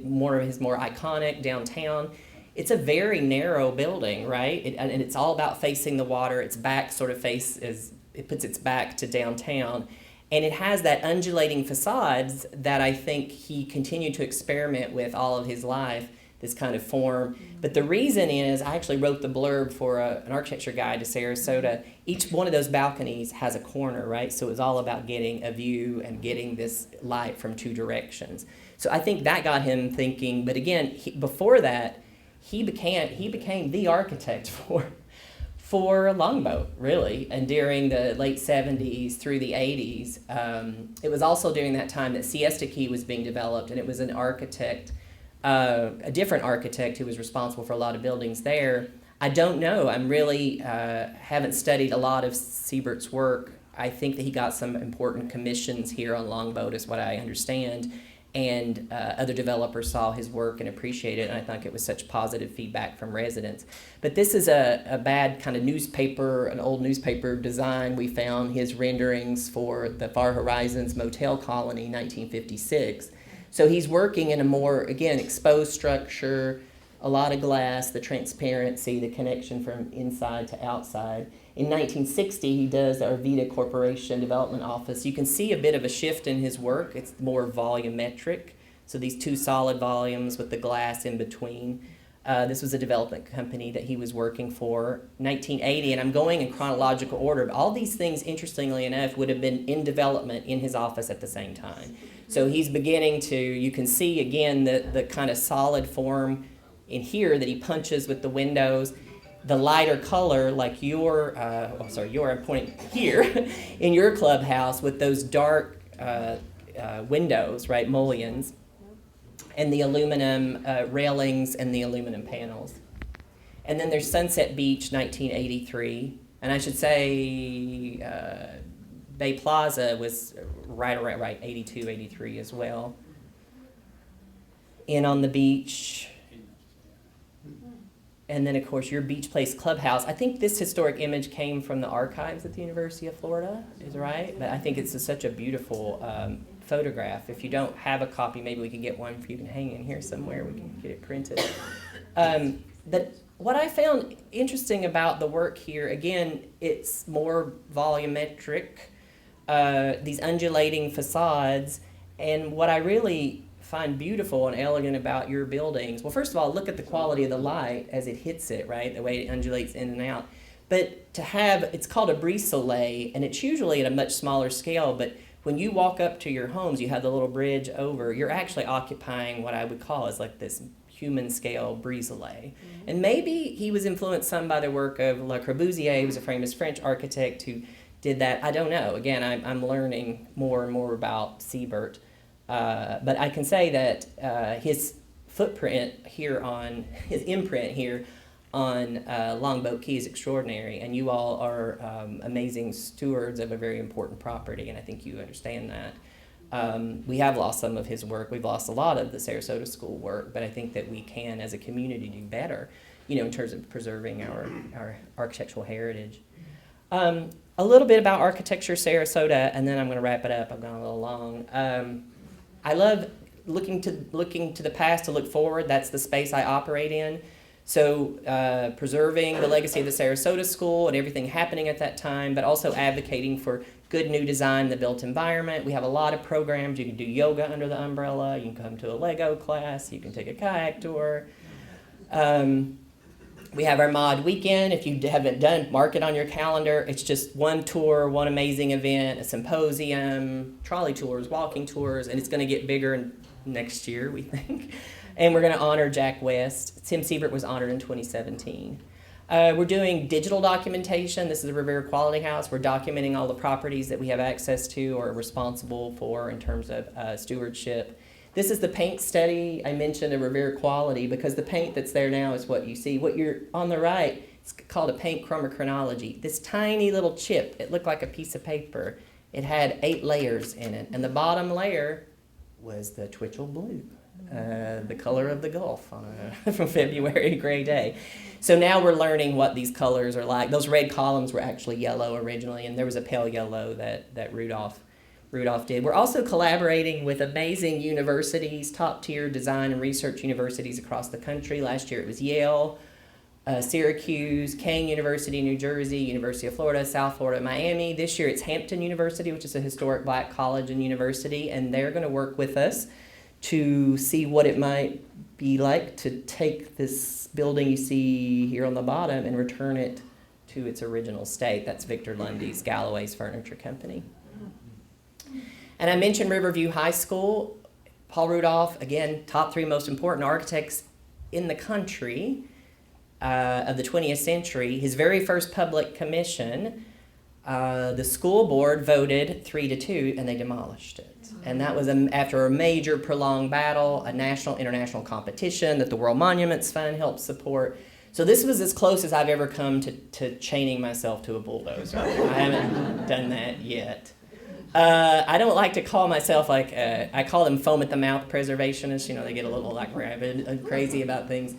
one of his more iconic downtown. It's a very narrow building, right? And it's all about facing the water. Its back sort of it puts its back to downtown. And it has that undulating facades that I think he continued to experiment with all of his life, this kind of form. But the reason is, I actually wrote the blurb for an architecture guide to Sarasota. Each one of those balconies has a corner, right? So it was all about getting a view and getting this light from two directions. So I think that got him thinking. But again, before that, he became the architect for Longboat, really. And during the late 70s through the 80s, it was also during that time that Siesta Key was being developed, and it was an architect, a different architect who was responsible for a lot of buildings there. I don't know. I'm really haven't studied a lot of Siebert's work I think that he got some important commissions here on Longboat, is what I understand. And other developers saw his work and appreciated it, and I think it was such positive feedback from residents. But this is a bad kind of newspaper, an old newspaper design. We found his renderings for the Far Horizons Motel Colony, 1956. So he's working in a more, again, exposed structure, a lot of glass, the transparency, the connection from inside to outside. In 1960, he does our Vita Corporation Development Office. You can see a bit of a shift in his work. It's more volumetric. So these two solid volumes with the glass in between. This was a development company that he was working for. 1980, and I'm going in chronological order, but all these things, interestingly enough, would have been in development in his office at the same time. So he's beginning to, you can see again the kind of solid form in here that he punches with the windows. The lighter color, like I'm pointing here, in your clubhouse with those dark windows, right, mullions, and the aluminum railings and the aluminum panels. And then there's Sunset Beach, 1983, and I should say Bay Plaza was right, 82, 83 as well. In on the beach. And then, of course, your Beach Place Clubhouse. I think this historic image came from the archives at the University of Florida, is right? But I think it's such a beautiful photograph. If you don't have a copy, maybe we can get one for you can hang in here somewhere. We can get it printed. But what I found interesting about the work here, again, it's more volumetric, these undulating facades. And what I really find beautiful and elegant about your buildings, well, first of all, look at the quality of the light as it hits it, right? The way it undulates in and out. But to have, it's called a brise soleil, and it's usually at a much smaller scale, but when you walk up to your homes, you have the little bridge over, you're actually occupying what I would call is like this human scale brise soleil. Mm-hmm. And maybe he was influenced some by the work of Le Corbusier, who was a famous French architect who did that. I don't know. Again, I'm learning more and more about Siebert. But I can say that his footprint here on, his imprint here on Longboat Key is extraordinary, and you all are amazing stewards of a very important property, and I think you understand that. We have lost some of his work. We've lost a lot of the Sarasota School work, but I think that we can, as a community, do better, in terms of preserving our architectural heritage. A little bit about Architecture Sarasota, and then I'm going to wrap it up. I've gone a little long. I love looking to the past to look forward. That's the space I operate in. So preserving the legacy of the Sarasota School and everything happening at that time, but also advocating for good new design in the built environment. We have a lot of programs. You can do yoga under the umbrella. You can come to a Lego class. You can take a kayak tour. We have our mod weekend. If you haven't done, mark it on your calendar. It's just one tour, one amazing event, a symposium, trolley tours, walking tours, and it's going to get bigger next year, we think. And we're going to honor Jack West. Tim Siebert was honored in 2017. We're doing digital documentation. This is the Revere Quality House. We're documenting all the properties that we have access to or are responsible for in terms of stewardship. This is the paint study I mentioned of Revere Quality, because the paint that's there now is what you see. What you're on the right, it's called a paint chromochronology. This tiny little chip, it looked like a piece of paper. It had 8 layers in it, and the bottom layer was the Twitchell blue, the color of the Gulf on from February gray day. So now we're learning what these colors are like. Those red columns were actually yellow originally, and there was a pale yellow that Rudolph did. We're also collaborating with amazing universities, top-tier design and research universities across the country. Last year it was Yale, Syracuse, Kane University, New Jersey, University of Florida, South Florida, Miami. This year it's Hampton University, which is a historic black college and university, and they're going to work with us to see what it might be like to take this building you see here on the bottom and return it to its original state. That's Victor Lundy's Galloway's Furniture Company. And I mentioned Riverview High School. Paul Rudolph, again, top 3 most important architects in the country of the 20th century. His very first public commission, the school board voted 3-2, and they demolished it. And that was after a major prolonged battle, a national, international competition that the World Monuments Fund helped support. So this was as close as I've ever come to chaining myself to a bulldozer. I haven't done that yet. I don't like to call myself I call them foam at the mouth preservationists. They get a little like rabid and crazy about things.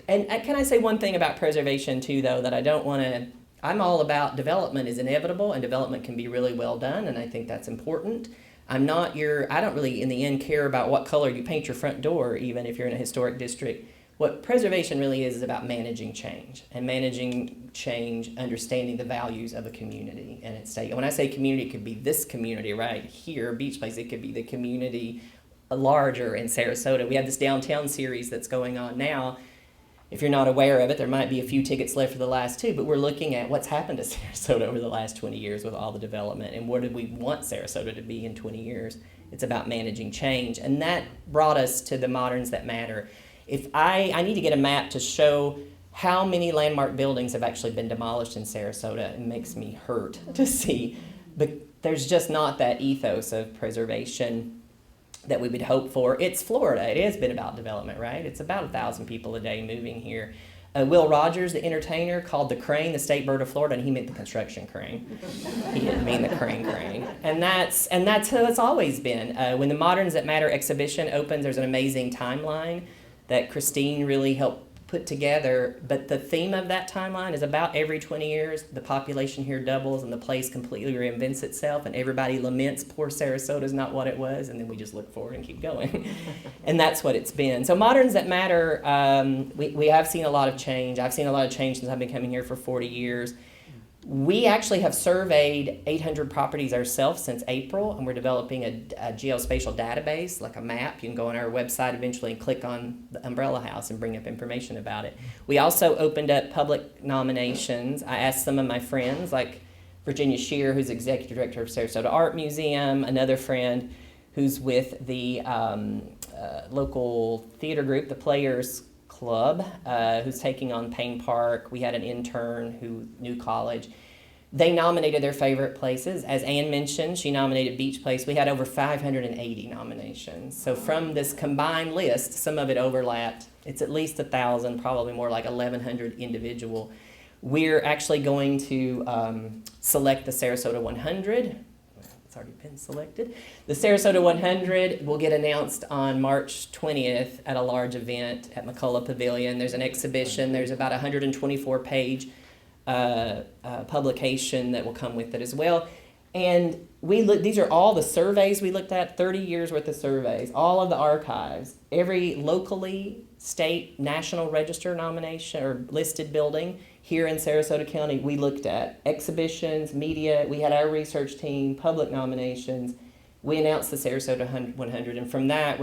And can I say one thing about preservation too, though, that I don't want to, I'm all about development is inevitable and development can be really well done, and I think that's important. I don't really in the end care about what color you paint your front door, even if you're in a historic district. What preservation really is about managing change, and managing change, understanding the values of a community and its state. And when I say community, it could be this community right here, Beach Place. It could be the community larger in Sarasota. We have this downtown series that's going on now. If you're not aware of it, there might be a few tickets left for the last two, but we're looking at what's happened to Sarasota over the last 20 years with all the development, and what did we want Sarasota to be in 20 years. It's about managing change, and that brought us to the Moderns That Matter. If I need to get a map to show how many landmark buildings have actually been demolished in Sarasota. It makes me hurt to see. But there's just not that ethos of preservation that we would hope for. It's Florida. It has been about development, right? It's about 1,000 people a day moving here. Will Rogers, the entertainer, called the crane the state bird of Florida, and he meant the construction crane. He didn't mean the crane. And that's how it's always been. When the Moderns That Matter exhibition opens, there's an amazing timeline that Christine really helped put together, but the theme of that timeline is about every 20 years, the population here doubles and the place completely reinvents itself, and everybody laments poor Sarasota's not what it was, and then we just look forward and keep going. And that's what it's been. So Moderns That Matter, we have seen a lot of change. I've seen a lot of change since I've been coming here for 40 years. We actually have surveyed 800 properties ourselves since April, and we're developing a geospatial database, like a map. You can go on our website eventually and click on the Umbrella House and bring up information about it. We also opened up public nominations. I asked some of my friends, like Virginia Shear, who's executive director of Sarasota Art Museum, another friend who's with the local theater group, the Players Club, who's taking on Payne Park. We had an intern who knew college. They nominated their favorite places. As Ann mentioned, she nominated Beach Place. We had over 580 nominations. So from this combined list, some of it overlapped. It's at least 1,000, probably more like 1,100 individual. We're actually going to select the Sarasota 100. It's already been selected. The Sarasota 100 will get announced on March 20th at a large event at McCullough Pavilion. There's an exhibition. There's about a 124-page publication that will come with it as well. And these are all the surveys we looked at, 30 years worth of surveys, all of the archives, every locally, state, national register nomination or listed building here in Sarasota County we looked at. Exhibitions, media, we had our research team, public nominations. We announced the Sarasota 100, and from that,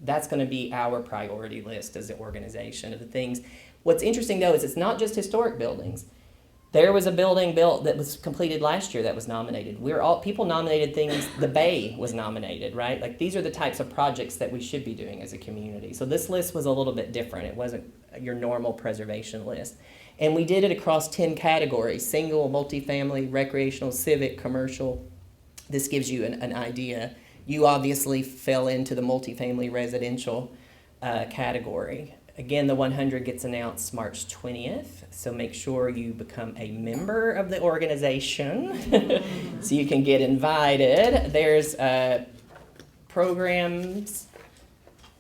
that's going to be our priority list as an organization of the things. What's interesting, though, is it's not just historic buildings. There was a building built that was completed last year that was nominated. People nominated things. The Bay was nominated, right? Like, these are the types of projects that we should be doing as a community. So this list was a little bit different. It wasn't your normal preservation list. And we did it across 10 categories: single, multifamily, recreational, civic, commercial. This gives you an idea. You obviously fell into the multifamily residential category. Again, the 100 gets announced March 20th, so make sure you become a member of the organization so you can get invited. There's programs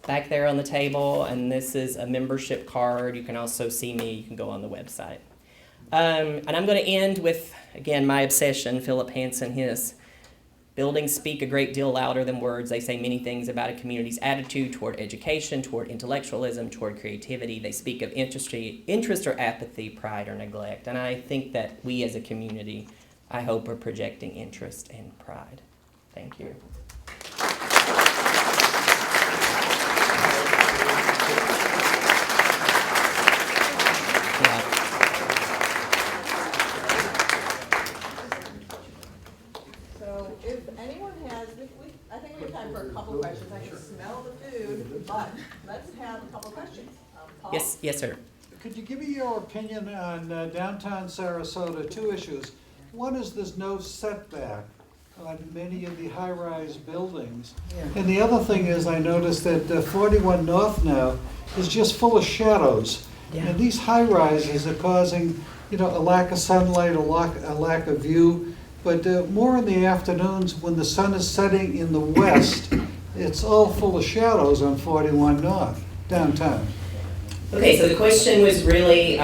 back there on the table, and this is a membership card. You can also see me. You can go on the website. And I'm going to end with, again, my obsession, Philip Hansen, his. Buildings speak a great deal louder than words. They say many things about a community's attitude toward education, toward intellectualism, toward creativity. They speak of interest or apathy, pride or neglect. And I think that we as a community, I hope, are projecting interest and pride. Thank you. I think we have time for a couple questions. I can smell the food, but let's have a couple questions. Paul? Yes, sir. Could you give me your opinion on downtown Sarasota? Two issues. One is there's no setback on many of the high-rise buildings. And the other thing is I noticed that 41 North now is just full of shadows. And these high rises are causing, a lack of sunlight, a lack of view. But more in the afternoons when the sun is setting in the west, it's all full of shadows on 41 North, downtown. Okay, so the question was really,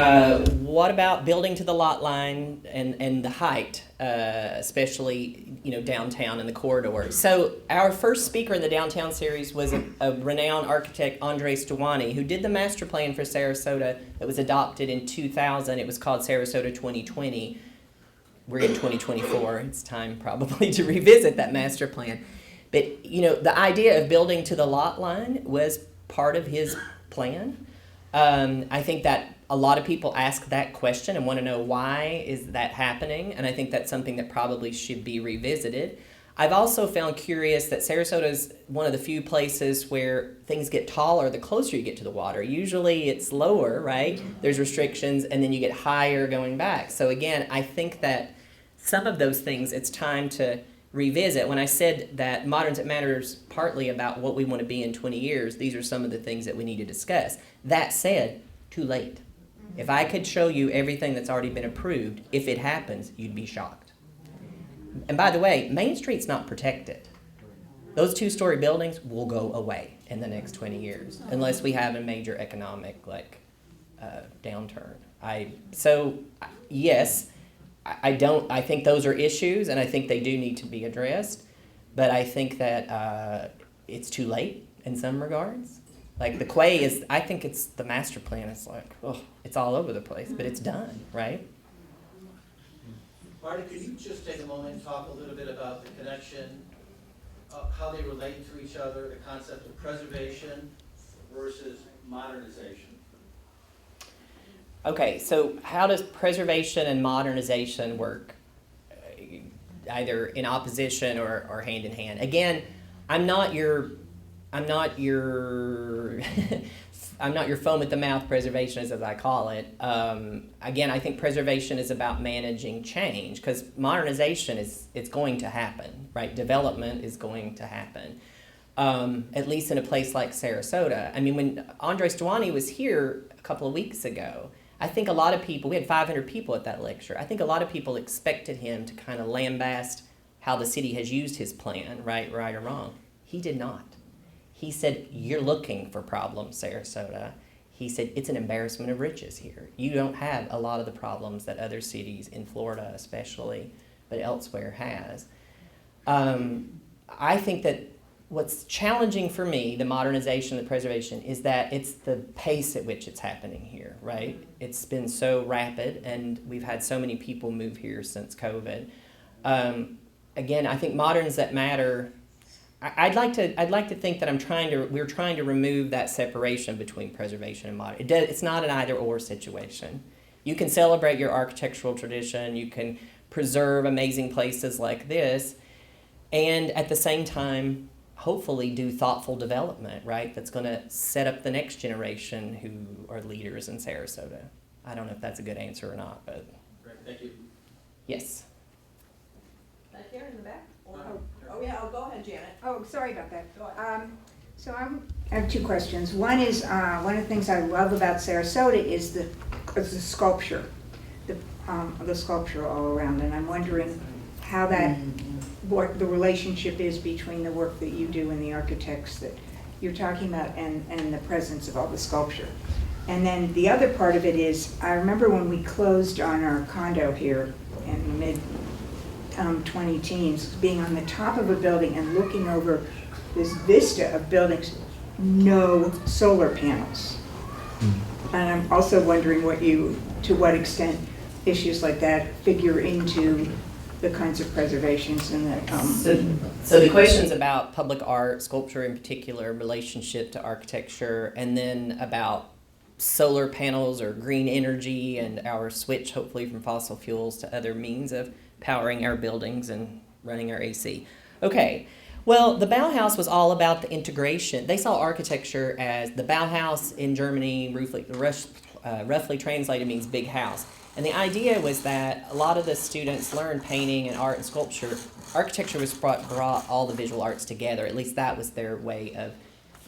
what about building to the lot line and the height, especially downtown in the corridor? So our first speaker in the downtown series was a renowned architect, Andres Duani, who did the master plan for Sarasota that was adopted in 2000. It was called Sarasota 2020. We're in 2024. It's time probably to revisit that master plan. But the idea of building to the lot line was part of his plan. I think that a lot of people ask that question and want to know why is that happening, and I think that's something that probably should be revisited. I've also found curious that Sarasota is one of the few places where things get taller the closer you get to the water. Usually it's lower, right? There's restrictions, and then you get higher going back. So again, I think that some of those things it's time to revisit. When I said that Moderns That Matters partly about what we want to be in 20 years, these are some of the things that we need to discuss. That said, too late. If I could show you everything that's already been approved, if it happens, you'd be shocked. And by the way, Main Street's not protected. Those two-story buildings will go away in the next 20 years unless we have a major economic downturn. Yes, I think those are issues, and I think they do need to be addressed, but I think that it's too late in some regards. Like the Quay is, I think it's the master plan. It's like, it's all over the place, but it's done, right? Marty, could you just take a moment and talk a little bit about the connection, how they relate to each other, the concept of preservation versus modernization? Okay, so how does preservation and modernization work, either in opposition or hand in hand? Again, I'm not your foam at the mouth preservationist, as I call it. Again, I think preservation is about managing change, because modernization it's going to happen, right? Development is going to happen, at least in a place like Sarasota. I mean, when Andres Duani was here a couple of weeks ago, I think a lot of people, we had 500 people at that lecture, I think a lot of people expected him to kind of lambast how the city has used his plan, right or wrong. He did not. He said, you're looking for problems, Sarasota. He said, it's an embarrassment of riches here. You don't have a lot of the problems that other cities in Florida especially, but elsewhere has. I think that what's challenging for me, the modernization, the preservation, is that it's the pace at which it's happening here, right? It's been so rapid, and we've had so many people move here since COVID. Again, I think Moderns That Matter, I'd like to think that we're trying to remove that separation between preservation and modern. It's not an either-or situation. You can celebrate your architectural tradition, you can preserve amazing places like this, and at the same time, hopefully do thoughtful development, right? That's going to set up the next generation who are leaders in Sarasota. I don't know if that's a good answer or not, but. Great, thank you. Yes. Back here in the back? Go ahead, Janet. Oh, sorry about that. Go ahead. So I have two questions. One is, one of the things I love about Sarasota is the sculpture, the sculpture all around, and I'm wondering how that, what the relationship is between the work that you do and the architects that you're talking about and the presence of all the sculpture. And then the other part of it is, I remember when we closed on our condo here in mid 20-teens, being on the top of a building and looking over this vista of buildings, no solar panels. And I'm also wondering to what extent issues like that figure into the kinds of preservations and the. So the questions about public art, sculpture in particular, relationship to architecture, and then about solar panels or green energy and our switch, hopefully, from fossil fuels to other means of powering our buildings and running our AC. Okay, well, the Bauhaus was all about the integration. They saw architecture as the Bauhaus in Germany, roughly translated means big house. And the idea was that a lot of the students learned painting and art and sculpture. Architecture was brought all the visual arts together. At least that was their way of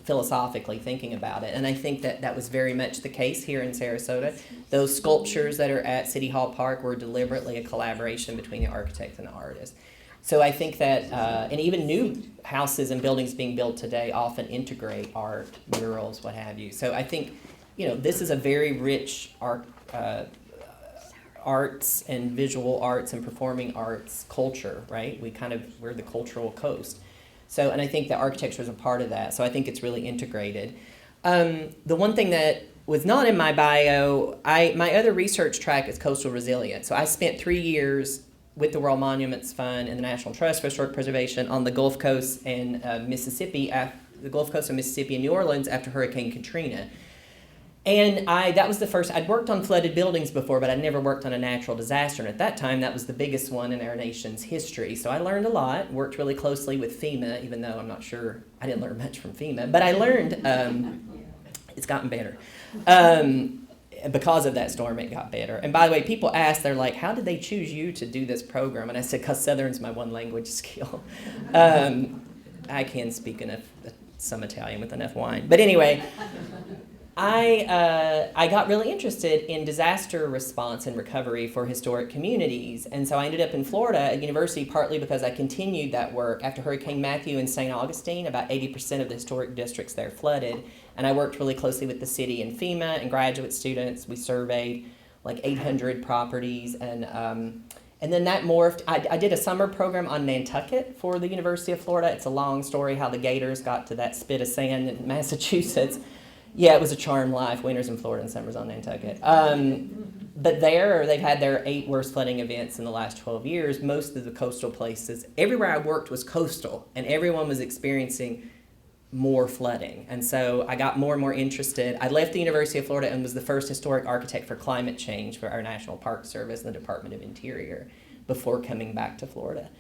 philosophically thinking about it. And I think that that was very much the case here in Sarasota. Those sculptures that are at City Hall Park were deliberately a collaboration between the architect and the artist. So I think that, and even new houses and buildings being built today often integrate art, murals, what have you. So I think, this is a very rich arts and visual arts and performing arts culture, right? We're the cultural coast. So, and I think that architecture is a part of that. So I think it's really integrated. The one thing that was not in my bio, my other research track is coastal resilience. So I spent 3 years with the World Monuments Fund and the National Trust for Historic Preservation on the Gulf Coast and Mississippi, the Gulf Coast of Mississippi and New Orleans after Hurricane Katrina. And that was the first, I'd worked on flooded buildings before, but I'd never worked on a natural disaster. And at that time, that was the biggest one in our nation's history. So I learned a lot, worked really closely with FEMA, even though I'm not sure, I didn't learn much from FEMA. But I learned, it's gotten better. Because of that storm, it got better. And by the way, people ask, they're like, how did they choose you to do this program? And I said, because Southern's my one language skill. I can speak some Italian with enough wine. But anyway, I got really interested in disaster response and recovery for historic communities. And so I ended up in Florida at university, partly because I continued that work. After Hurricane Matthew in St. Augustine, about 80% of the historic districts there flooded. And I worked really closely with the city and FEMA and graduate students. We surveyed like 800 properties. And then that morphed. I did a summer program on Nantucket for the University of Florida. It's a long story how the Gators got to that spit of sand in Massachusetts. Yeah, it was a charmed life. Winters in Florida and summers on Nantucket. But they've had their 8 worst flooding events in the last 12 years. Most of the coastal places, everywhere I worked was coastal, and everyone was experiencing more flooding. And so I got more and more interested. I left the University of Florida and was the first historic architect for climate change for our National Park Service and the Department of Interior before coming back to Florida.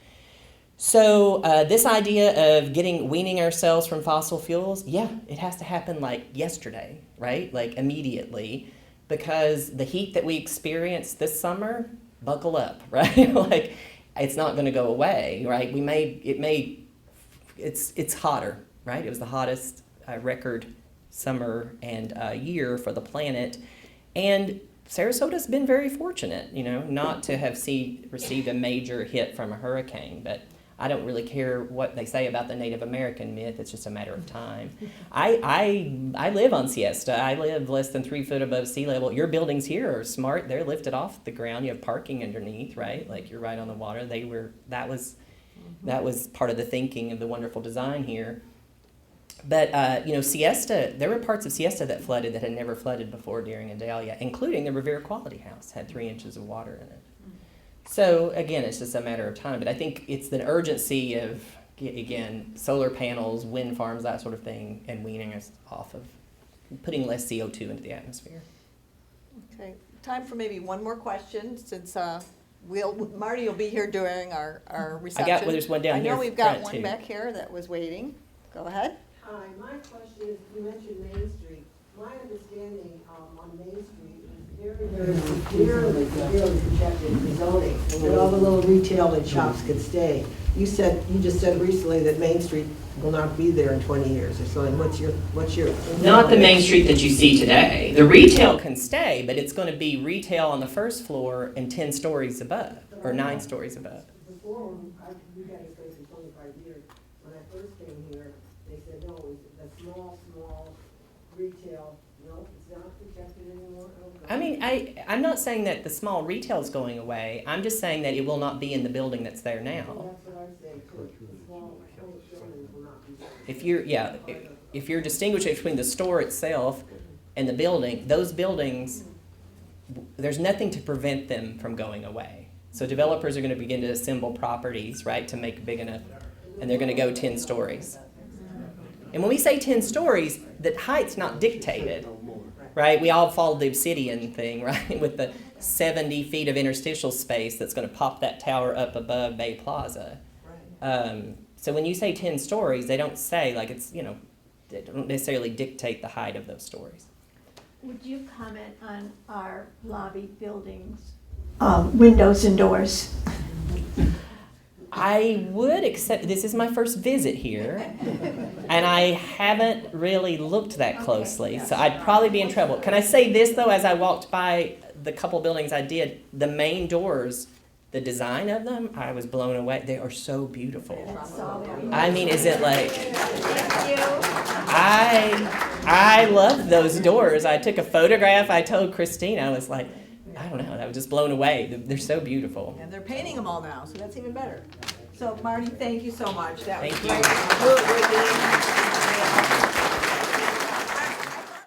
So this idea of weaning ourselves from fossil fuels, yeah, it has to happen like yesterday, right? Like immediately, because the heat that we experienced this summer, buckle up, right? Like it's not going to go away, right? It's hotter, right? It was the hottest record summer and year for the planet, and Sarasota's been very fortunate, not to have received a major hit from a hurricane, but I don't really care what they say about the Native American myth. It's just a matter of time. I live on Siesta. I live less than 3 foot above sea level. Your buildings here are smart. They're lifted off the ground. You have parking underneath, right? Like you're right on the water. That was part of the thinking of the wonderful design here. But Siesta, there were parts of Siesta that flooded that had never flooded before during Idalia, including the Revere Quality House had 3 inches of water in it. So again, it's just a matter of time. But I think it's the urgency of, again, solar panels, wind farms, that sort of thing, and weaning us off of putting less CO2 into the atmosphere. Okay, time for maybe one more question, since Marty will be here during our reception. There's one down here. I know we've got front, one too. back here that was waiting. Go ahead. Hi, my question is, you mentioned Main Street. My understanding on Main Street is severely protected for zoning, that all the little retail and shops could stay. You just said recently that Main Street will not be there in 20 years or so, and what's your? Not the Main Street that you see today. The retail can stay, but it's going to be retail on the first floor and 10 stories above, or 9 stories above. Before, we got this place for 25 years. When I first came here, they said, no, the small retail, no, it's not protected anymore. I mean, I'm not saying that the small retail is going away. I'm just saying that it will not be in the building that's there now. That's what I say too. The small buildings will not be there. If you're distinguishing between the store itself and the building, those buildings, there's nothing to prevent them from going away. So developers are going to begin to assemble properties, right, to make big enough, and they're going to go 10 stories. And when we say 10 stories, the height's not dictated, right? We all follow the obsidian thing, right, with the 70 feet of interstitial space that's going to pop that tower up above Bay Plaza. So when you say 10 stories, they don't say, like, it's, they don't necessarily dictate the height of those stories. Would you comment on our lobby buildings, windows and doors? I would accept, this is my first visit here, and I haven't really looked that closely, so I'd probably be in trouble. Can I say this, though, as I walked by the couple buildings I did, the main doors, the design of them, I was blown away. They are so beautiful. I mean, is it like, I love those doors. I took a photograph. I told Christine, I was like, I don't know, I was just blown away. They're so beautiful. And they're painting them all now, so that's even better. So Marty, thank you so much. That was Thank great. you. We'll be